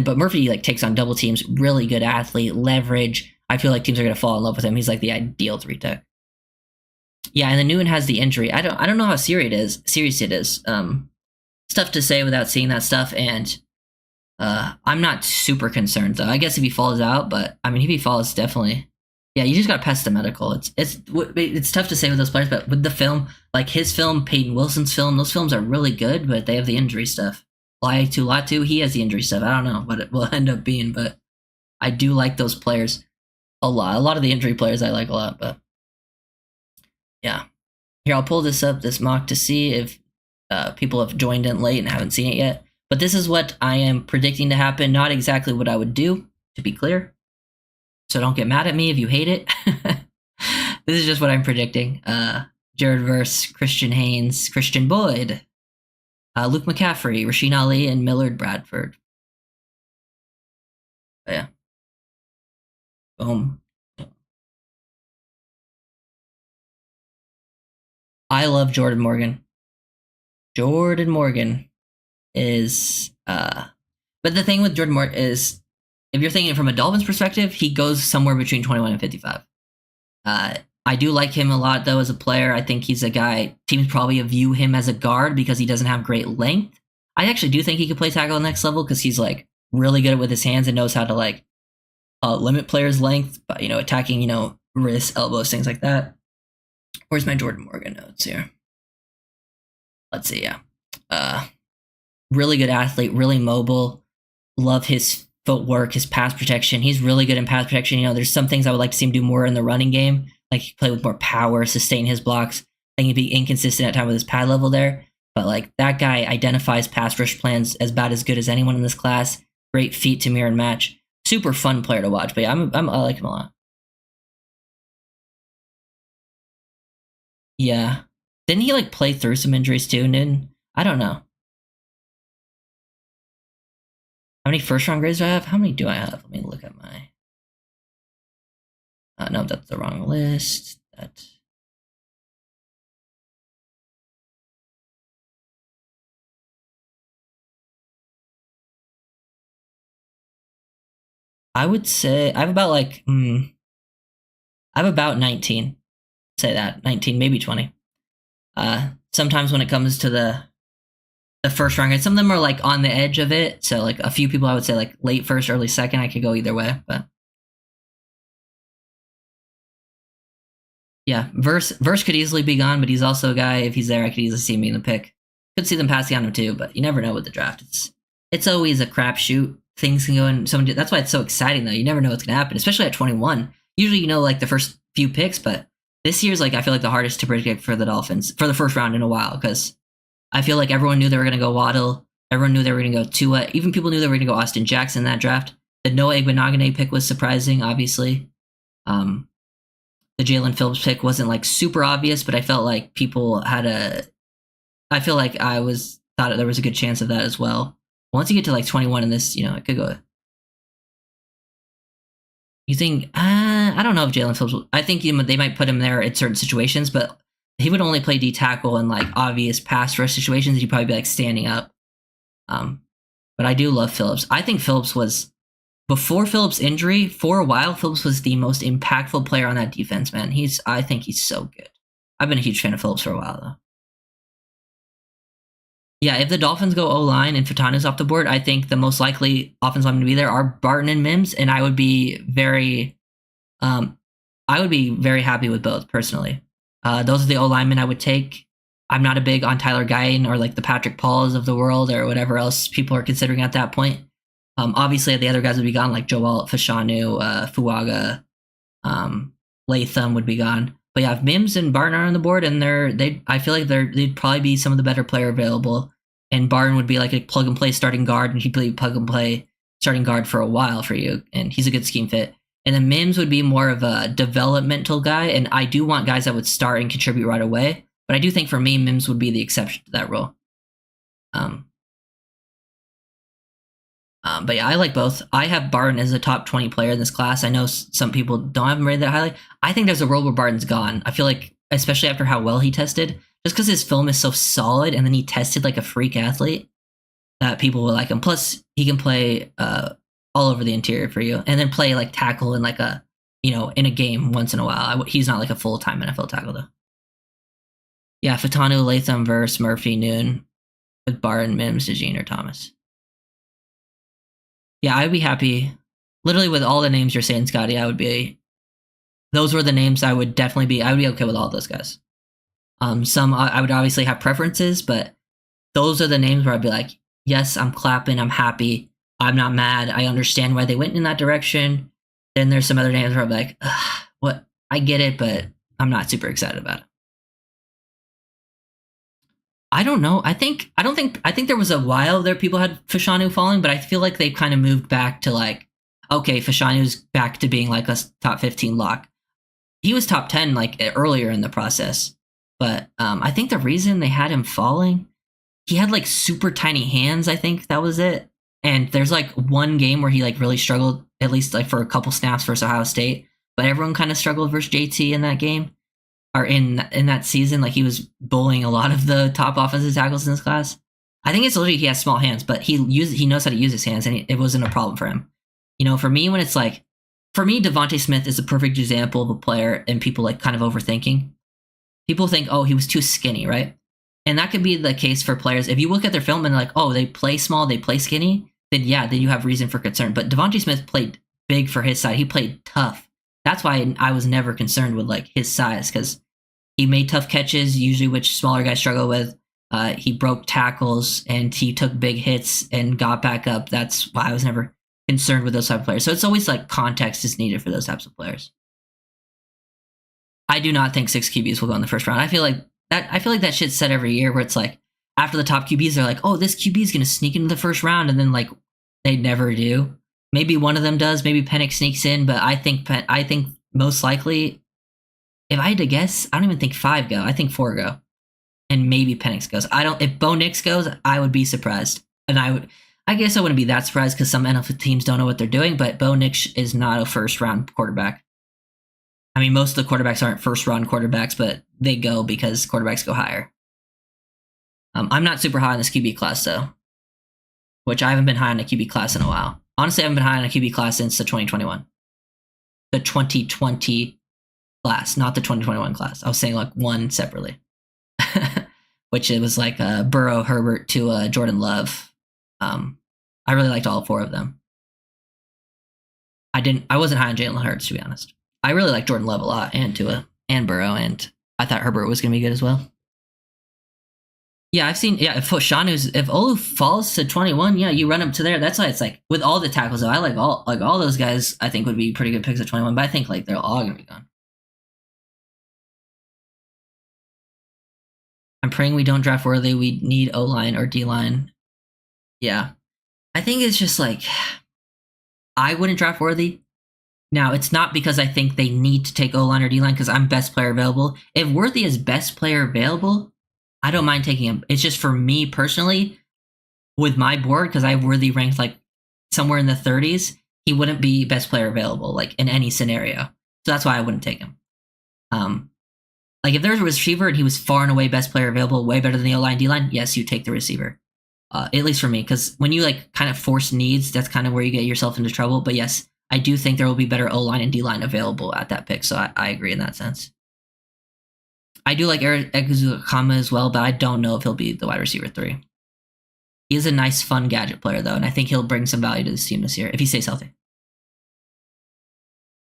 S1: But Murphy takes on double teams, really good athlete, leverage. I feel like teams are going to fall in love with him. He's the ideal 3 tech. Yeah, and then Newton has the injury. I don't know how serious it is. It's tough to say without seeing that stuff, and I'm not super concerned though. I guess if he falls out, but I mean if he falls, definitely. Yeah, you just got to pass the medical. It's tough to say with those players, but with the film, his film, Peyton Wilson's film, those films are really good, but they have the injury stuff. Latu, he has the injury stuff. I don't know what it will end up being, but I do like those players a lot. A lot of the injury players I like a lot, but yeah. Here, I'll pull this mock to see if people have joined in late and haven't seen it yet. But this is what I am predicting to happen. Not exactly what I would do, to be clear. So don't get mad at me if you hate it. This is just what I'm predicting. Jared Verse, Christian Haynes, Christian Boyd, Luke McCaffrey, Rasheen Ali, and Millard Bradford. But yeah. Boom. I love Jordan Morgan. Jordan Morgan is but the thing with Jordan Morgan is if you're thinking from a Dolphins perspective, he goes somewhere between 21 and 55. I do like him a lot, though, as a player. I think he's a guy, teams probably view him as a guard because he doesn't have great length. I actually do think he could play tackle next level because he's like really good with his hands and knows how to like limit players' length, but attacking, wrists, elbows, things like that. Where's my Jordan Morgan notes here? Let's see, yeah. Really good athlete, really mobile. Love his footwork, his pass protection. He's really good in pass protection. There's some things I would like to see him do more in the running game. Like he play with more power, sustain his blocks. I think he'd be inconsistent at times with his pad level there. But like that guy identifies pass rush plans as about as good as anyone in this class. Great feet to mirror and match. Super fun player to watch. But yeah, I like him a lot. Yeah. Didn't he like play through some injuries too, Newton? I don't know. How many first round grades do I have? How many do I have? Let me look at my. No, that's the wrong list. I would say I have about like I have about 19. Say that 19, maybe 20. Sometimes when it comes to the first round grade, some of them are like on the edge of it. So like a few people, I would say like late first, early second. I could go either way, but yeah, Verse could easily be gone, but he's also a guy. If he's there, I could easily see him being the pick. Could see them passing on him too, but you never know with the draft. It's always a crapshoot. Things can go in. That's why it's so exciting though. You never know what's gonna happen, especially at 21. Usually, like the first few picks, but this year's like I feel like the hardest to predict for the Dolphins for the first round in a while because I feel like everyone knew they were gonna go Waddle. Everyone knew they were gonna go Tua. Even people knew they were gonna go Austin Jackson in that draft. The Noah Igbenogany pick was surprising, obviously. The Jalen Phillips pick wasn't like super obvious, but I felt like people had I feel like thought there was a good chance of that as well. Once you get to like 21 in this, it could go. You think? I don't know if Jalen Phillips. I think they might put him there in certain situations, but he would only play D tackle in like obvious pass rush situations. He'd probably be like standing up. But I do love Phillips. I think Phillips was before Phillips' injury for a while. Phillips was the most impactful player on that defense. Man, I think he's so good. I've been a huge fan of Phillips for a while though. Yeah, if the Dolphins go O-line and Fatanu's off the board, I think the most likely offensive linemen to be there are Barton and Mims, and I would be very happy with both personally. Those are the O-linemen I would take. I'm not a big on Tyler Guyton or like the Patrick Pauls of the world or whatever else people are considering at that point. Obviously, the other guys would be gone, like Joel Fashanu, Fuaga, Latham would be gone. But yeah, if Mims and Barton are on the board, and I feel like they'd probably be some of the better player available. And Barton would be like a plug and play starting guard, and he'd play plug and play starting guard for a while for you, and he's a good scheme fit. And then Mims would be more of a developmental guy, and I do want guys that would start and contribute right away. But I do think for me, Mims would be the exception to that rule. But yeah, I like both. I have Barton as a top 20 player in this class. I know some people don't have him rated that highly. I think there's a world where Barton's gone. I feel like, especially after how well he tested, just because his film is so solid and then he tested like a freak athlete, that people will like him. Plus, he can play all over the interior for you and then play like tackle in like in a game once in a while. He's not like a full-time NFL tackle though. Yeah, Fatanu, Latham, Verse, Murphy, Noon, with Barton, Mims, DeJean, or Thomas. Yeah, I'd be happy. Literally with all the names you're saying, Scotty, those were the names I would definitely be. I would be okay with all those guys. Some I would obviously have preferences, but those are the names where I'd be like, yes, I'm clapping, I'm happy, I'm not mad, I understand why they went in that direction. Then there's some other names where I'm like, what? I get it, but I'm not super excited about it. I don't know. I think there was a while there people had Fashanu falling, but I feel like they kind of moved back to like, okay, Fashanu's back to being like a top 15 lock. He was top 10 like earlier in the process, but I think the reason they had him falling, he had like super tiny hands. I think that was it. And there's like one game where he like really struggled, at least like for a couple snaps versus Ohio State, but everyone kind of struggled versus JT in that game. Or in that season, like he was bullying a lot of the top offensive tackles in this class. I think it's literally he has small hands, but he knows how to use his hands, and it wasn't a problem for him. For me, when it's like, for me, Devontae Smith is a perfect example of a player and people like kind of overthinking. People think, oh, he was too skinny, right? And that could be the case for players. If you look at their film and like, oh, they play small, they play skinny, then yeah, then you have reason for concern. But Devontae Smith played big for his side. He played tough. That's why I was never concerned with like his size, because he made tough catches, usually which smaller guys struggle with. He broke tackles and he took big hits and got back up. That's why I was never concerned with those type of players. So it's always like context is needed for those types of players. I do not think 6 QBs will go in the first round. I feel like that shit's said every year, where it's like after the top QBs, they're like, oh, this QB is gonna sneak into the first round, and then like they never do. Maybe one of them does. Maybe Penix sneaks in, but I think most likely, if I had to guess, I don't even think 5 go. I think 4 go, and maybe Penix goes. I don't. If Bo Nix goes, I would be surprised, and I guess I wouldn't be that surprised because some NFL teams don't know what they're doing. But Bo Nix is not a first round quarterback. I mean, most of the quarterbacks aren't first round quarterbacks, but they go because quarterbacks go higher. I'm not super high on this QB class though, which I haven't been high on a QB class in a while. Honestly, I haven't been high on a QB class since the 2021, the 2020 class, not the 2021 class. I was saying like one separately. Which it was like Burrow, Herbert to Jordan Love. I really liked all 4 of them. I wasn't high on Jalen Hurts, to be honest. I really like Jordan Love a lot, and Tua, and Burrow, and I thought Herbert was going to be good as well. Yeah, I've seen. Yeah, if Olu falls to 21, yeah, you run up to there. That's why it's like with all the tackles though. I like all those guys. I think would be pretty good picks at 21, but I think like they're all going to be gone. I'm praying we don't draft Worthy. We need O line or D line. Yeah, I think it's just like I wouldn't draft Worthy. Now, it's not because I think they need to take O line or D line, because I'm best player available. If Worthy is best player available, I don't mind taking him. It's just for me personally, with my board, because I have Worthy ranked like somewhere in the 30s, he wouldn't be best player available like in any scenario. So that's why I wouldn't take him. Like if there's a receiver and he was far and away best player available, way better than the O line, D line, yes, you take the receiver. At least for me, because when you like kind of force needs, that's kind of where you get yourself into trouble. But yes, I do think there will be better O line and D line available at that pick. So I agree in that sense. I do like Eric Eguzukama as well, but I don't know if he'll be the wide receiver 3. He is a nice, fun gadget player though, and I think he'll bring some value to this team this year if he stays healthy.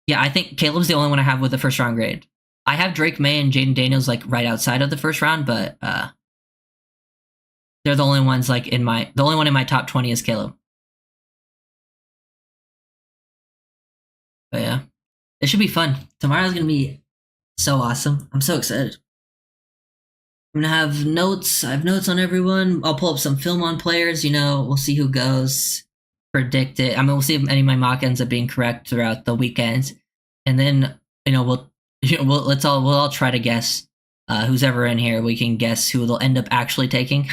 S1: Yeah, I think Caleb's the only one I have with the first round grade. I have Drake May and Jaden Daniels like right outside of the first round, but they're the only ones like the only one in my top 20 is Caleb. But yeah, it should be fun. Tomorrow's gonna be so awesome. I'm so excited. I'm gonna have notes. I have notes on everyone. I'll pull up some film on players. We'll see who goes. Predict it. I mean, we'll see if any of my mock ends up being correct throughout the weekend, and then we'll all try to guess who's ever in here. We can guess who they'll end up actually taking.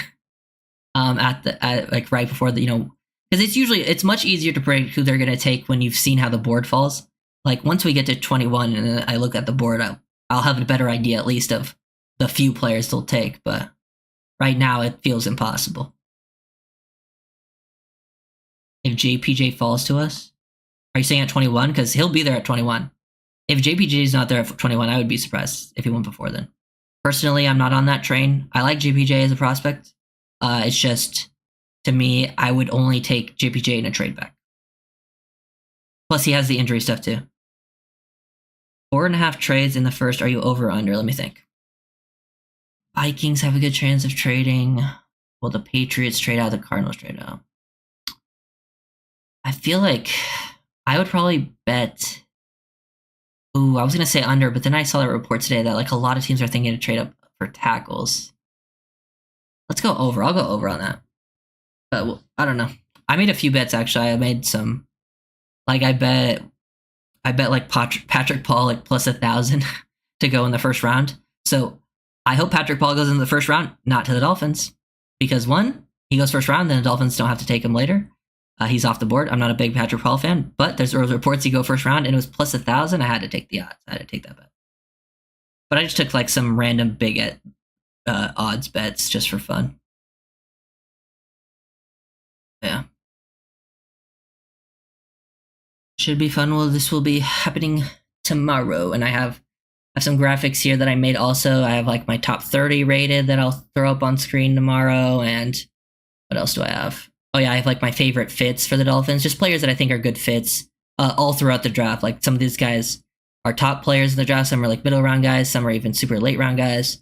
S1: At like right before because it's much easier to predict who they're gonna take when you've seen how the board falls. Like once we get to 21 and I look at the board, I'll have a better idea at least of the few players they'll take. But right now it feels impossible. If JPJ falls to us, are you saying at 21? Because he'll be there at 21. If JPJ is not there at 21, I would be surprised if he went before then. Personally, I'm not on that train. I like JPJ as a prospect. It's just, to me, I would only take JPJ in a trade back. Plus, he has the injury stuff too. 4.5 trades in the first. Are you over or under? Let me think. Vikings have a good chance of trading. Will the Patriots trade out? The Cardinals trade out? I feel like I would probably bet. Ooh, I was going to say under, but then I saw that report today that like a lot of teams are thinking to trade up for tackles. Let's go over. I'll go over on that. But well, I don't know. I made a few bets actually. I made some. Like I bet like Patrick Paul like plus 1,000 to go in the first round. So I hope Patrick Paul goes in the first round, not to the Dolphins, because one, he goes first round, then the Dolphins don't have to take him later. He's off the board. I'm not a big Patrick Paul fan, but there's reports he go first round, and it was plus 1,000. I had to take the odds. I had to take that bet. But I just took like some random big odds bets just for fun. Yeah. Should be fun. Well, this will be happening tomorrow, and I have some graphics here that I made. Also, I have like my top 30 rated that I'll throw up on screen tomorrow. And what else do I have? Oh yeah, I have like my favorite fits for the Dolphins, just players that I think are good fits all throughout the draft. Like some of these guys are top players in the draft. Some are like middle round guys. Some are even super late round guys.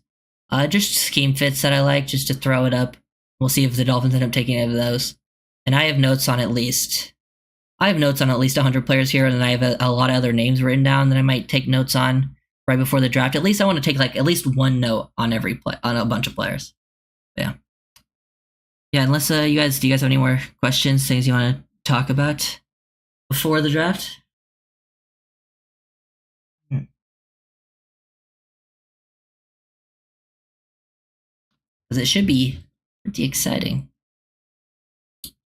S1: Just scheme fits that I like, just to throw it up. We'll see if the Dolphins end up taking any of those. And I have notes on at least. I have notes on at least 100 players here, and then I have a lot of other names written down that I might take notes on right before the draft. At least I want to take like at least one note on every play on a bunch of players. Yeah. Yeah, unless do you guys have any more questions, things you want to talk about before the draft? Because it should be pretty exciting.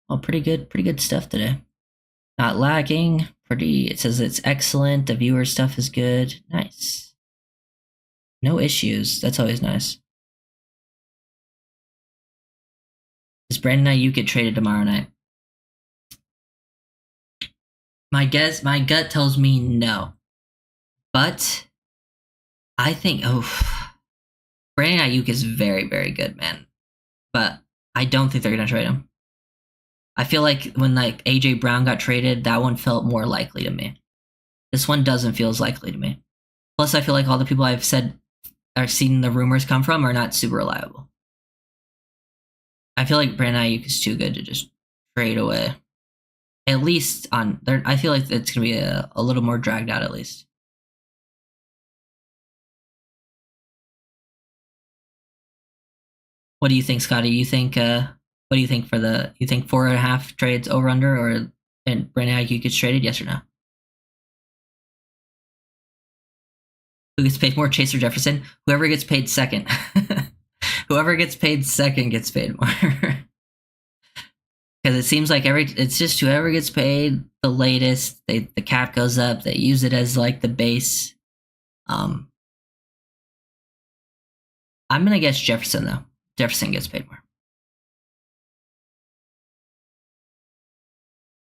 S1: Oh, pretty good stuff today. Not lacking. Pretty. It says it's excellent. The viewer stuff is good. Nice. No issues. That's always nice. Does Brandon Ayuk get traded tomorrow night? My gut tells me no. But I think Brandon Ayuk is very, very good, man. But I don't think they're gonna trade him. I feel like when like AJ Brown got traded, that one felt more likely to me. This one doesn't feel as likely to me. Plus, I feel like all the people I've said or seen the rumors come from are not super reliable. I feel like Brandon Ayuk is too good to just trade away. At least on there, I feel like it's gonna be a little more dragged out at least. What do you think, Scotty? What do you think for the? You think 4.5 trades over under, or and Brandon Ayuk gets traded? Yes or no? Who gets paid more, Chase or Jefferson? Whoever gets paid second. Whoever gets paid second gets paid more. Because it seems like it's just whoever gets paid the latest. The cap goes up. They use it as like the base. I'm gonna guess Jefferson though. Jefferson gets paid more,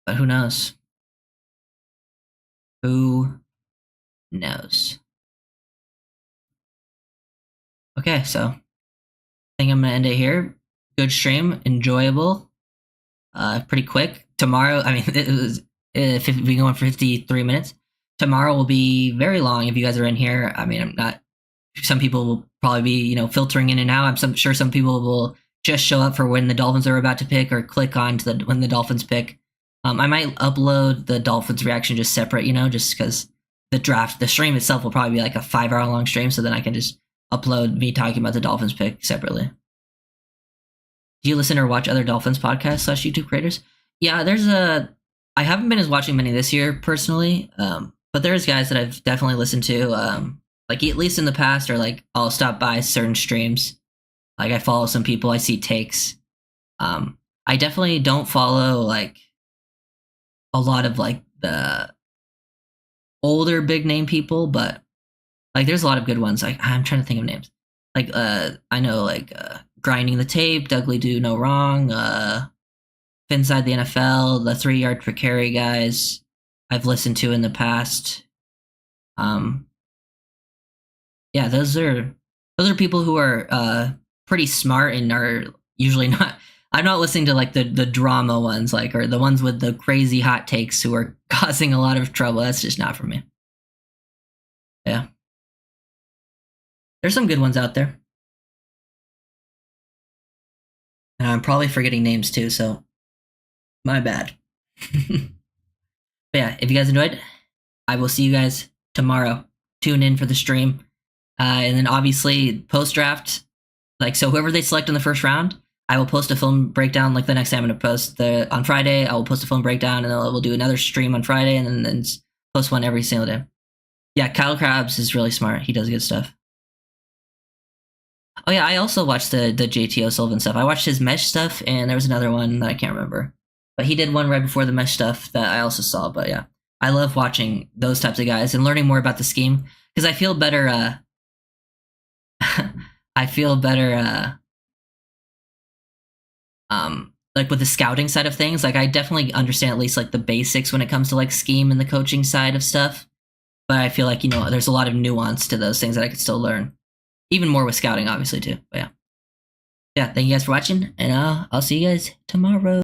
S1: but who knows? Who knows? Okay, so I think I'm gonna end it here. Good stream, enjoyable, pretty quick. Tomorrow, I mean, it was we going for 53 minutes. Tomorrow will be very long if you guys are in here. I mean, I'm not. Some people will probably be, filtering in and out. I'm sure some people will just show up for when the Dolphins are about to pick, or click on to when the Dolphins pick. I might upload the Dolphins reaction just separate, just because the stream itself will probably be like a 5-hour long stream, so then I can just upload me talking about the Dolphins pick separately. Do you listen or watch other Dolphins podcasts / YouTube creators? Yeah, I haven't been as watching many this year personally, but there's guys that I've definitely listened to, like at least in the past, or like I'll stop by certain streams. Like I follow some people, I see takes. I definitely don't follow like a lot of like the older big name people, but like there's a lot of good ones. Like I'm trying to think of names. Like I know like Grinding the Tape, Dougly Do No Wrong, Inside the NFL, the 3 yard per carry guys I've listened to in the past. Yeah, those are people who are pretty smart and are usually not. I'm not listening to like the drama ones, like, or the ones with the crazy hot takes who are causing a lot of trouble. That's just not for me. Yeah, there's some good ones out there. And I'm probably forgetting names too, so my bad. But yeah, if you guys enjoyed, I will see you guys tomorrow. Tune in for the stream. And then obviously post draft, like, so whoever they select in the first round, I will post a film breakdown. Like the next time I'm going to post on Friday, I will post a film breakdown, and then we'll do another stream on Friday, and then post one every single day. Yeah, Kyle Krabs is really smart. He does good stuff. Oh yeah, I also watched the JT O'Sullivan stuff. I watched his mesh stuff, and there was another one that I can't remember. But he did one right before the mesh stuff that I also saw. But yeah, I love watching those types of guys and learning more about the scheme, because I feel better. I feel better like with the scouting side of things, like I definitely understand at least like the basics when it comes to like scheme and the coaching side of stuff. But I feel like, there's a lot of nuance to those things that I could still learn. Even more with scouting, obviously, too. But yeah. Yeah, thank you guys for watching, and I'll see you guys tomorrow.